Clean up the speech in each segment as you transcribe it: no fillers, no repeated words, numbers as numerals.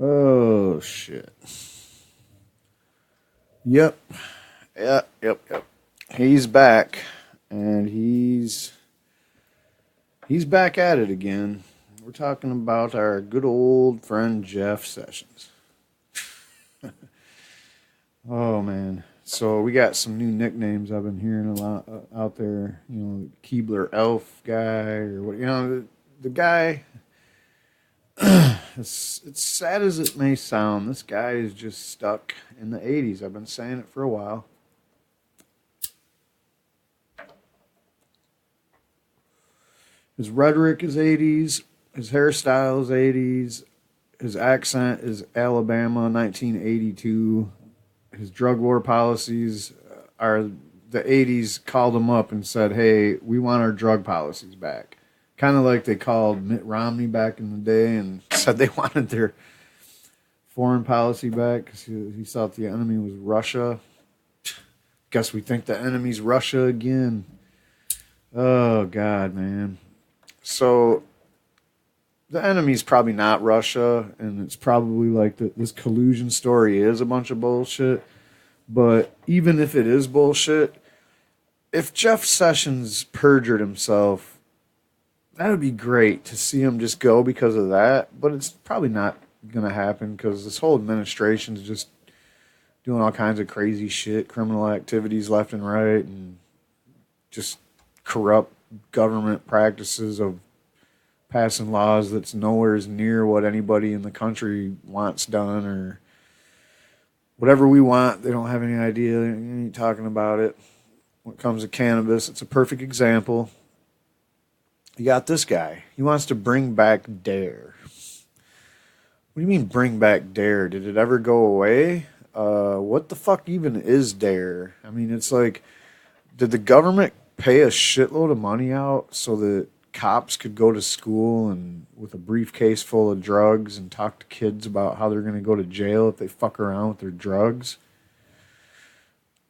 Oh, shit. Yep. Yep. He's back. And he's back at it again. We're talking about our good old friend Jeff Sessions. Oh, man. So we got some new nicknames I've been hearing a lot out there. You know, Keebler Elf guy or what. You know, the guy. It's sad as it may sound. This guy is just stuck in the 80s. I've been saying it for a while. His rhetoric is 80s. His hairstyle is 80s. His accent is Alabama, 1982. His drug war policies are the 80s called him up and said, hey, we want our drug policies back. Kind of like they called Mitt Romney back in the day and said they wanted their foreign policy back because he thought the enemy was Russia. Guess we think the enemy's Russia again. Oh, God, man. So the enemy's probably not Russia, and it's probably like this collusion story is a bunch of bullshit. But even if it is bullshit, if Jeff Sessions perjured himself, that would be great to see him just go because of that. But it's probably not going to happen because this whole administration is just doing all kinds of crazy shit, criminal activities left and right, and just corrupt government practices of passing laws that's nowhere near what anybody in the country wants done or whatever we want. They don't have any idea. They ain't talking about it. When it comes to cannabis, it's a perfect example. You got this guy. He wants to bring back D.A.R.E. What do you mean bring back D.A.R.E? Did it ever go away? What the fuck even is D.A.R.E? I mean, it's like, did the government pay a shitload of money out so that cops could go to school and with a briefcase full of drugs and talk to kids about how they're going to go to jail if they fuck around with their drugs?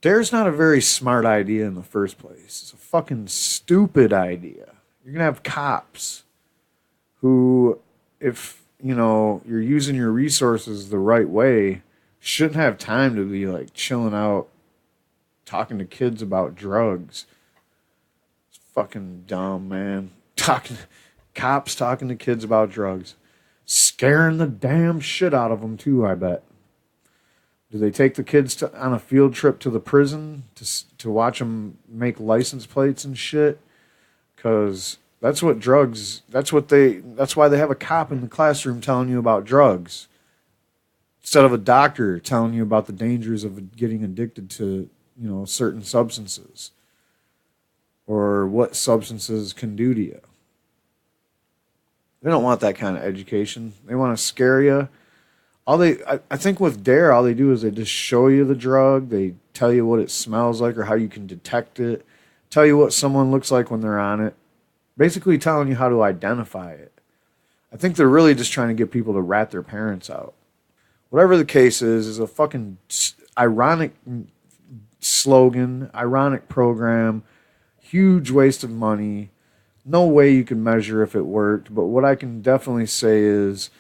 D.A.R.E's not a very smart idea in the first place. It's a fucking stupid idea. You're going to have cops who, if, you know, you're using your resources the right way, shouldn't have time to be like chilling out talking to kids about drugs. It's fucking dumb, man. Cops talking to kids about drugs. Scaring the damn shit out of them, too, I bet. Do they take the kids on a field trip to the prison to watch them make license plates and shit? Because that's what drugs, that's why they have a cop in the classroom telling you about drugs. Instead of a doctor telling you about the dangers of getting addicted to, you know, certain substances. Or what substances can do to you. They don't want that kind of education. They want to scare you. I think with D.A.R.E, all they do is they just show you the drug. They tell you what it smells like or how you can detect it. Tell you what someone looks like when they're on it. Basically telling you how to identify it. I think they're really just trying to get people to rat their parents out. Whatever the case is a fucking ironic slogan, ironic program, huge waste of money. No way you can measure if it worked, but what I can definitely say is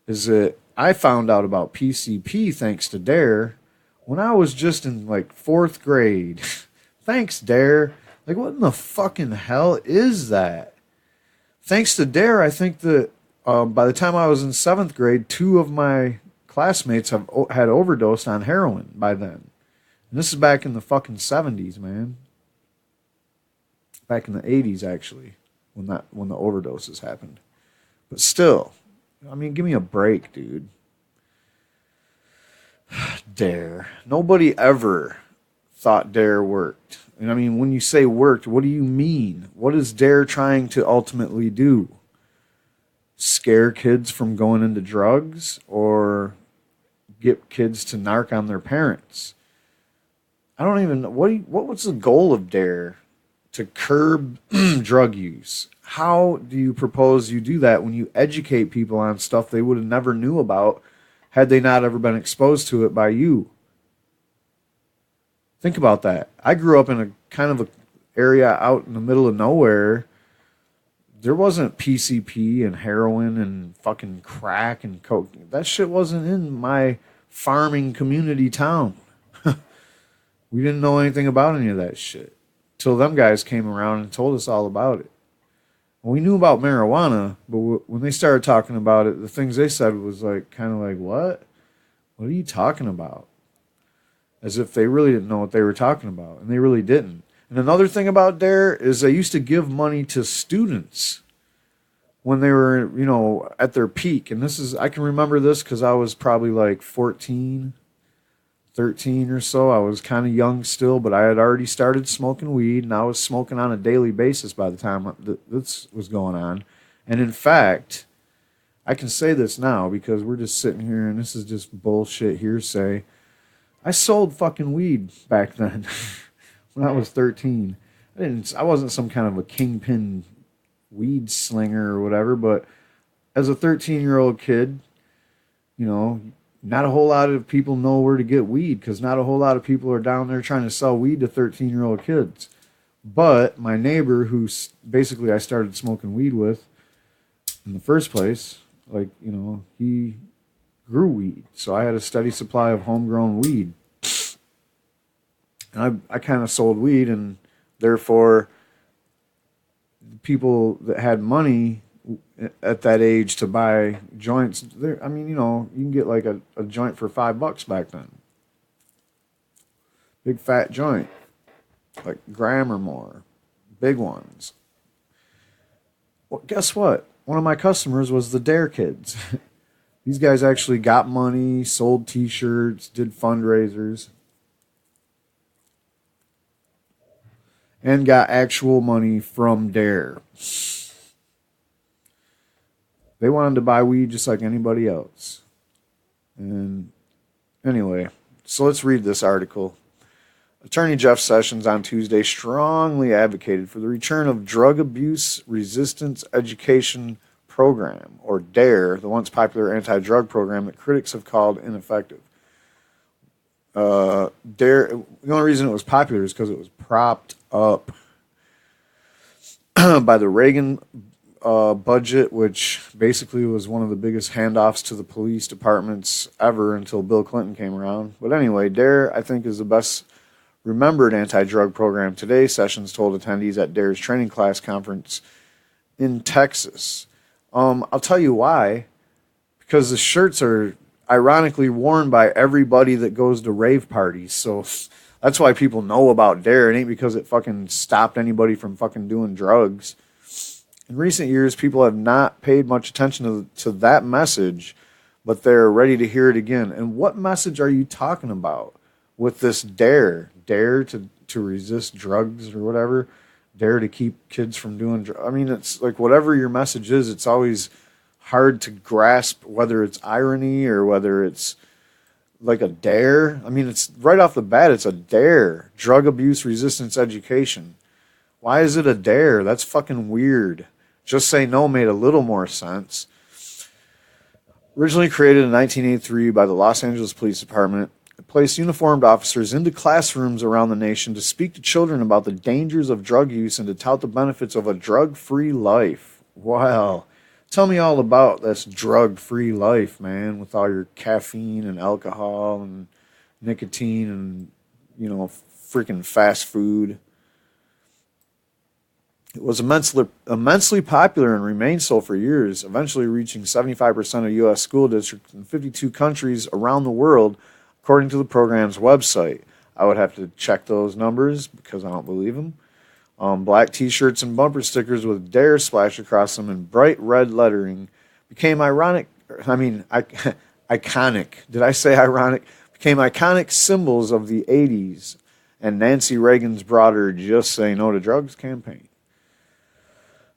that I found out about PCP thanks to D.A.R.E when I was just in like 4th grade. Thanks, D.A.R.E. Like, what in the fucking hell is that? Thanks to D.A.R.E, I think that by the time I was in 7th grade, 2 of my classmates had overdosed on heroin by then. And this is back in the fucking 70s, man. Back in the 80s, actually, when the overdoses happened. But still, I mean, give me a break, dude. D.A.R.E. Nobody ever thought D.A.R.E worked. And I mean, when you say worked, what do you mean? What is D.A.R.E trying to ultimately do? Scare kids from going into drugs or get kids to narc on their parents? I don't even know. What was the goal of D.A.R.E? To curb drug use. How do you propose you do that when you educate people on stuff they would have never knew about had they not ever been exposed to it by you? Think about that. I grew up in a kind of an area out in the middle of nowhere there wasn't PCP and heroin and fucking crack and coke. That shit wasn't in my farming community town. We didn't know anything about any of that shit till them guys came around and told us all about it. We knew about marijuana, but when they started talking about it, the things they said was like kind of like, what? What are you talking about? As if they really didn't know what they were talking about, and they really didn't. And another thing about D.A.R.E. is they used to give money to students when they were, at their peak. And I can remember this because I was probably like 14, 13 or so. I was kind of young still, but I had already started smoking weed, and I was smoking on a daily basis by the time this was going on. And in fact, I can say this now because we're just sitting here and this is just bullshit hearsay. I sold fucking weed back then when I was 13. I wasn't some kind of a kingpin weed slinger or whatever, but as a 13-year-old kid, not a whole lot of people know where to get weed because not a whole lot of people are down there trying to sell weed to 13-year-old kids. But my neighbor, who basically I started smoking weed with in the first place, he grew weed. So I had a steady supply of homegrown weed. And I kind of sold weed, and therefore people that had money at that age to buy joints, you can get like a joint for $5 back then. Big fat joint, like gram or more, big ones. Well, guess what? One of my customers was the D.A.R.E. kids. These guys actually got money, sold t-shirts, did fundraisers, and got actual money from D.A.R.E. They wanted to buy weed just like anybody else. And anyway, so let's read this article. Attorney Jeff Sessions on Tuesday strongly advocated for the return of Drug Abuse Resistance Education Program, or D.A.R.E., the once popular anti-drug program that critics have called ineffective. D.A.R.E., the only reason it was popular is because it was propped up by the Reagan budget, which basically was one of the biggest handoffs to the police departments ever until Bill Clinton came around. But anyway, D.A.R.E., I think, is the best remembered anti-drug program today, Sessions told attendees at D.A.R.E.'s training class conference in Texas. I'll tell you why. Because the shirts are ironically worn by everybody that goes to rave parties. So that's why people know about D.A.R.E. It ain't because it fucking stopped anybody from fucking doing drugs. In recent years, people have not paid much attention to that message, but they're ready to hear it again. And what message are you talking about with this D.A.R.E.? D.A.R.E. to resist drugs or whatever? D.A.R.E. to keep kids from doing drugs? I mean, it's like whatever your message is, it's always hard to grasp whether it's irony or whether it's like a D.A.R.E. I mean, it's right off the bat, it's a D.A.R.E. Drug Abuse Resistance Education. Why is it a D.A.R.E.? That's fucking weird. Just Say No made a little more sense. Originally created in 1983 by the Los Angeles Police Department, it placed uniformed officers into classrooms around the nation to speak to children about the dangers of drug use and to tout the benefits of a drug-free life. Wow. Tell me all about this drug-free life, man, with all your caffeine and alcohol and nicotine and, freaking fast food. It was immensely popular and remained so for years, eventually reaching 75% of U.S. school districts in 52 countries around the world, according to the program's website. I would have to check those numbers because I don't believe them. Black t-shirts and bumper stickers with D.A.R.E. splashed across them in bright red lettering became iconic. Did I say ironic? Became iconic symbols of the 80s and Nancy Reagan's broader Just Say No to Drugs campaign.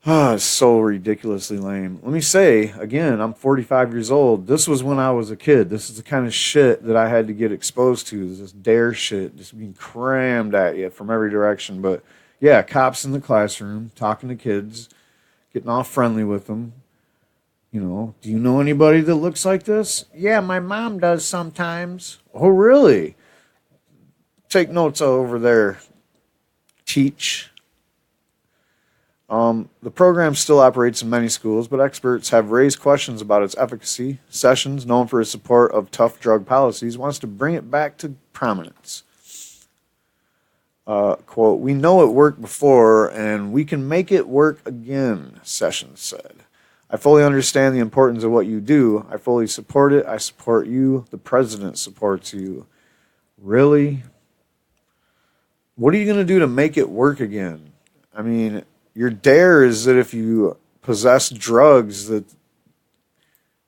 It's so ridiculously lame. Let me say, again, I'm 45 years old. This was when I was a kid. This is the kind of shit that I had to get exposed to. This D.A.R.E. shit just being crammed at you from every direction. But yeah, cops in the classroom, talking to kids, getting all friendly with them. Do you know anybody that looks like this? Yeah, my mom does sometimes. Oh, really? Take notes over there. Teach. The program still operates in many schools, but experts have raised questions about its efficacy. Sessions, known for his support of tough drug policies, wants to bring it back to prominence. Quote, "We know it worked before, and we can make it work again," Sessions said. "I fully understand the importance of what you do. I fully support it. I support you. The president supports you." Really? What are you going to do to make it work again? I mean, your dare is that if you possess drugs, that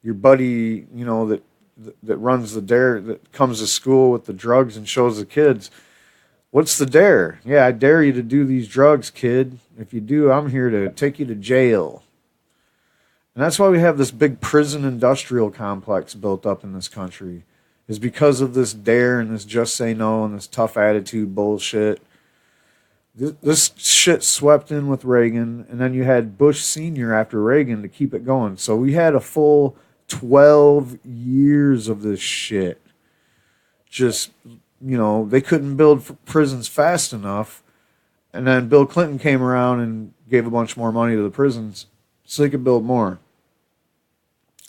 your buddy, that runs the dare, that comes to school with the drugs and shows the kids, what's the dare? Yeah, I dare you to do these drugs, kid. If you do, I'm here to take you to jail. And that's why we have this big prison industrial complex built up in this country, is because of this dare and this just say no and this tough attitude bullshit. This shit swept in with Reagan, and then you had Bush Sr. after Reagan to keep it going. So we had a full 12 years of this shit. Just, they couldn't build prisons fast enough. And then Bill Clinton came around and gave a bunch more money to the prisons so they could build more. And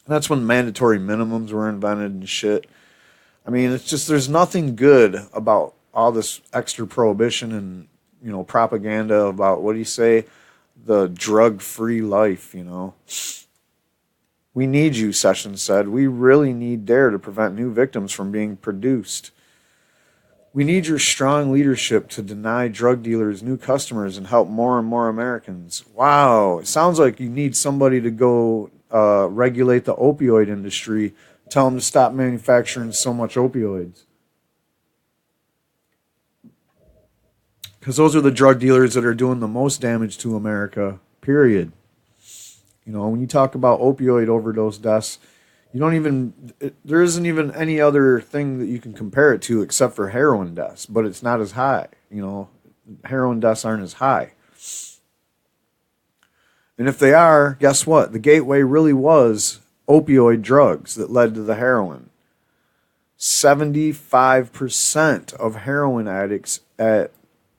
that's when mandatory minimums were invented and shit. I mean, it's just, there's nothing good about all this extra prohibition and, propaganda about, what do you say, the drug-free life, We need you, Sessions said. We really need DARE to prevent new victims from being produced. We need your strong leadership to deny drug dealers new customers and help more and more Americans. Wow, it sounds like you need somebody to go regulate the opioid industry, tell them to stop manufacturing so much opioids. Because those are the drug dealers that are doing the most damage to America, period. When you talk about opioid overdose deaths, there isn't even any other thing that you can compare it to except for heroin deaths, but it's not as high. Heroin deaths aren't as high. And if they are, guess what? The gateway really was opioid drugs that led to the heroin. 75% of heroin addicts at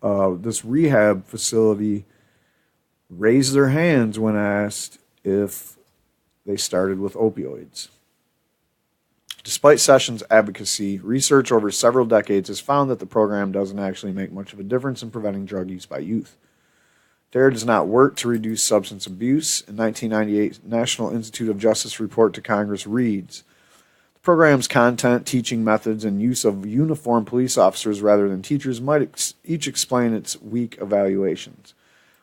this rehab facility raised their hands when asked if they started with opioids. Despite Sessions' advocacy, research over several decades has found that the program doesn't actually make much of a difference in preventing drug use by youth. DARE does not work to reduce substance abuse. In 1998, National Institute of Justice report to Congress reads, "The program's content, teaching methods, and use of uniformed police officers rather than teachers might each explain its weak evaluations."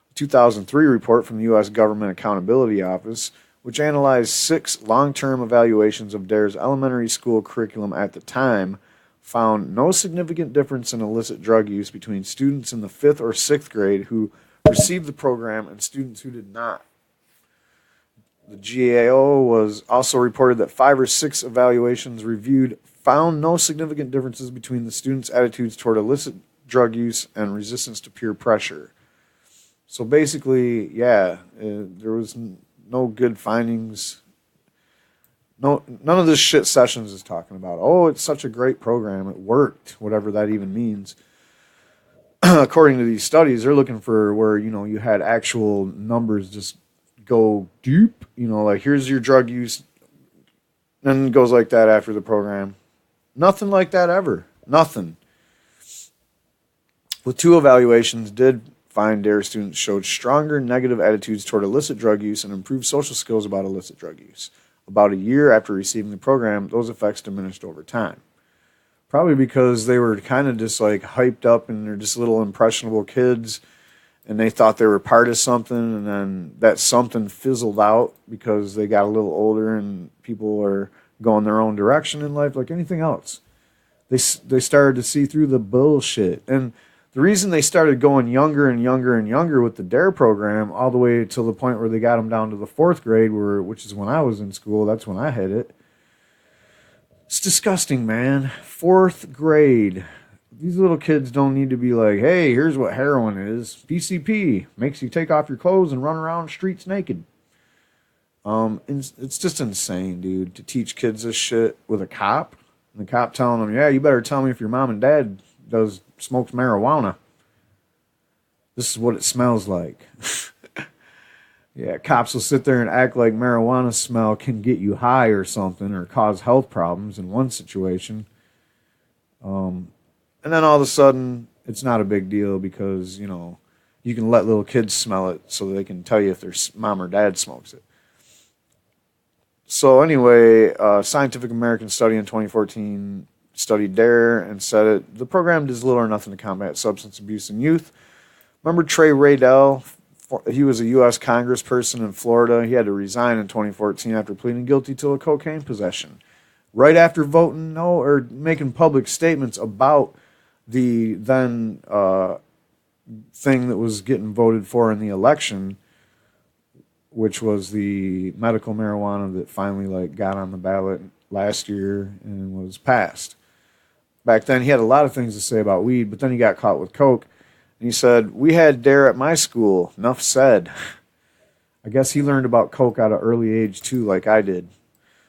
A 2003 report from the U.S. Government Accountability Office, which analyzed 6 long-term evaluations of DARE's elementary school curriculum at the time, found no significant difference in illicit drug use between students in the 5th or 6th grade who received the program and students who did not. The GAO was also reported that 5 or 6 evaluations reviewed found no significant differences between the students' attitudes toward illicit drug use and resistance to peer pressure. So basically, there was no good findings. None of this shit Sessions is talking about. Oh, it's such a great program. It worked, whatever that even means. According to these studies, they're looking for where, you had actual numbers just go deep. Like, here's your drug use. And it goes like that after the program. Nothing like that ever. Nothing. With 2 evaluations did find DARE students showed stronger negative attitudes toward illicit drug use and improved social skills about illicit drug use. About a year after receiving the program, those effects diminished over time. Probably because they were kind of just like hyped up and they're just little impressionable kids and they thought they were part of something, and then that something fizzled out because they got a little older and people are going their own direction in life like anything else. They started to see through the bullshit. And the reason they started going younger and younger and younger with the DARE program all the way to the point where they got them down to the 4th grade, which is when I was in school, that's when I had it. It's disgusting, man. 4th grade. These little kids don't need to be like, hey, here's what heroin is. PCP. Makes you take off your clothes and run around streets naked. It's just insane, dude, to teach kids this shit with a cop. And the cop telling them, yeah, you better tell me if your mom and dad smokes marijuana. This is what it smells like. Yeah, cops will sit there and act like marijuana smell can get you high or something or cause health problems in one situation. And then all of a sudden, it's not a big deal because, you can let little kids smell it so they can tell you if their mom or dad smokes it. So anyway, Scientific American study in 2014 studied D.A.R.E. and said the program does little or nothing to combat substance abuse in youth. Remember Trey Raydell? He was a U.S. congressperson in Florida. He had to resign in 2014 after pleading guilty to a cocaine possession. Right after voting no or making public statements about the then thing that was getting voted for in the election, which was the medical marijuana that finally got on the ballot last year and was passed. Back then, he had a lot of things to say about weed, but then he got caught with coke. And he said, "We had D.A.R.E. at my school. Enough said." I guess he learned about coke at an early age, too, like I did.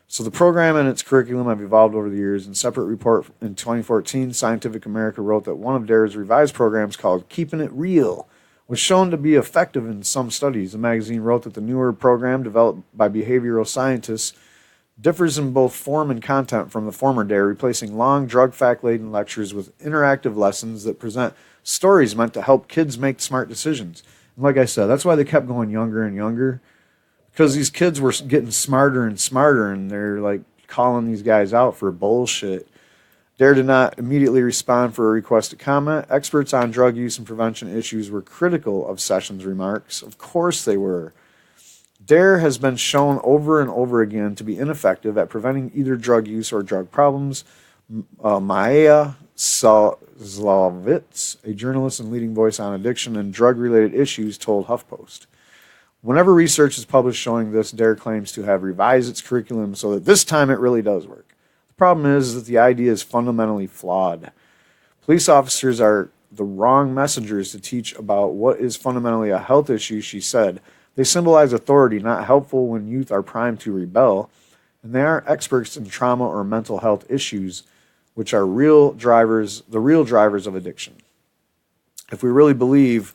So the program and its curriculum have evolved over the years. In a separate report in 2014, Scientific America wrote that one of D.A.R.E.'s revised programs called Keeping It Real was shown to be effective in some studies. The magazine wrote that the newer program, developed by behavioral scientists, differs in both form and content from the former D.A.R.E., replacing long, drug fact-laden lectures with interactive lessons that present stories meant to help kids make smart decisions. And like I said, that's why they kept going younger and younger, because these kids were getting smarter and smarter, and they're calling these guys out for bullshit. D.A.R.E. did not immediately respond for a request to comment. Experts on drug use and prevention issues were critical of Sessions' remarks. Of course they were. D.A.R.E. has been shown over and over again to be ineffective at preventing either drug use or drug problems. Maya Slavitz, a journalist and leading voice on addiction and drug-related issues, told HuffPost. Whenever research is published showing this, D.A.R.E. claims to have revised its curriculum so that this time it really does work. The problem is that the idea is fundamentally flawed. Police officers are the wrong messengers to teach about what is fundamentally a health issue, she said. They symbolize authority, not helpful when youth are primed to rebel, and they aren't experts in trauma or mental health issues, which are the real drivers of addiction. If we really believe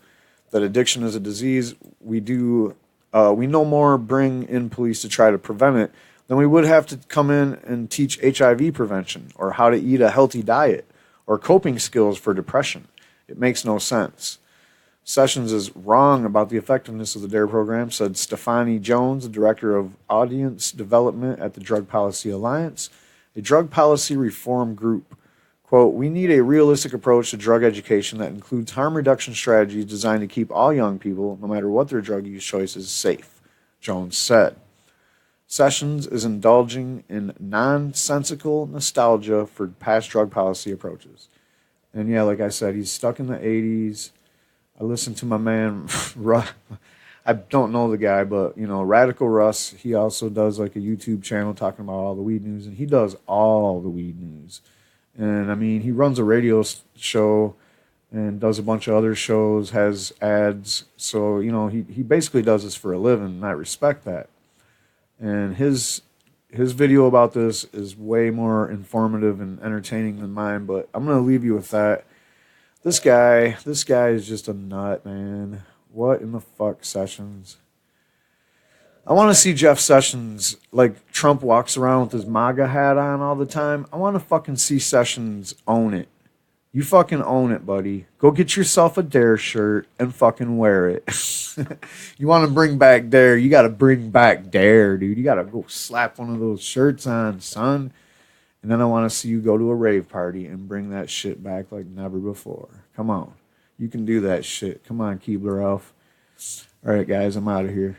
that addiction is a disease, we no more bring in police to try to prevent it than we would have to come in and teach HIV prevention or how to eat a healthy diet or coping skills for depression. It makes no sense. Sessions is wrong about the effectiveness of the D.A.R.E. program, said Stefani Jones, the director of audience development at the Drug Policy Alliance, a drug policy reform group. Quote, "We need a realistic approach to drug education that includes harm reduction strategies designed to keep all young people, no matter what their drug use choices, safe," Jones said. Sessions is indulging in nonsensical nostalgia for past drug policy approaches. And yeah, like I said, he's stuck in the 80s. I listened to my man, I don't know the guy, but, Radical Russ, he also does a YouTube channel talking about all the weed news, and he does all the weed news. And, he runs a radio show and does a bunch of other shows, has ads. So, he basically does this for a living, and I respect that. And his video about this is way more informative and entertaining than mine, but I'm going to leave you with that. This guy is just a nut, man. What in the fuck, Sessions? I want to see Jeff Sessions, like Trump walks around with his MAGA hat on all the time. I want to fucking see Sessions own it. You fucking own it, buddy. Go get yourself a D.A.R.E. shirt and fucking wear it. You want to bring back D.A.R.E., you got to bring back D.A.R.E., dude. You got to go slap one of those shirts on, son. And then I want to see you go to a rave party and bring that shit back like never before. Come on. You can do that shit. Come on, Keebler Elf. All right, guys, I'm out of here.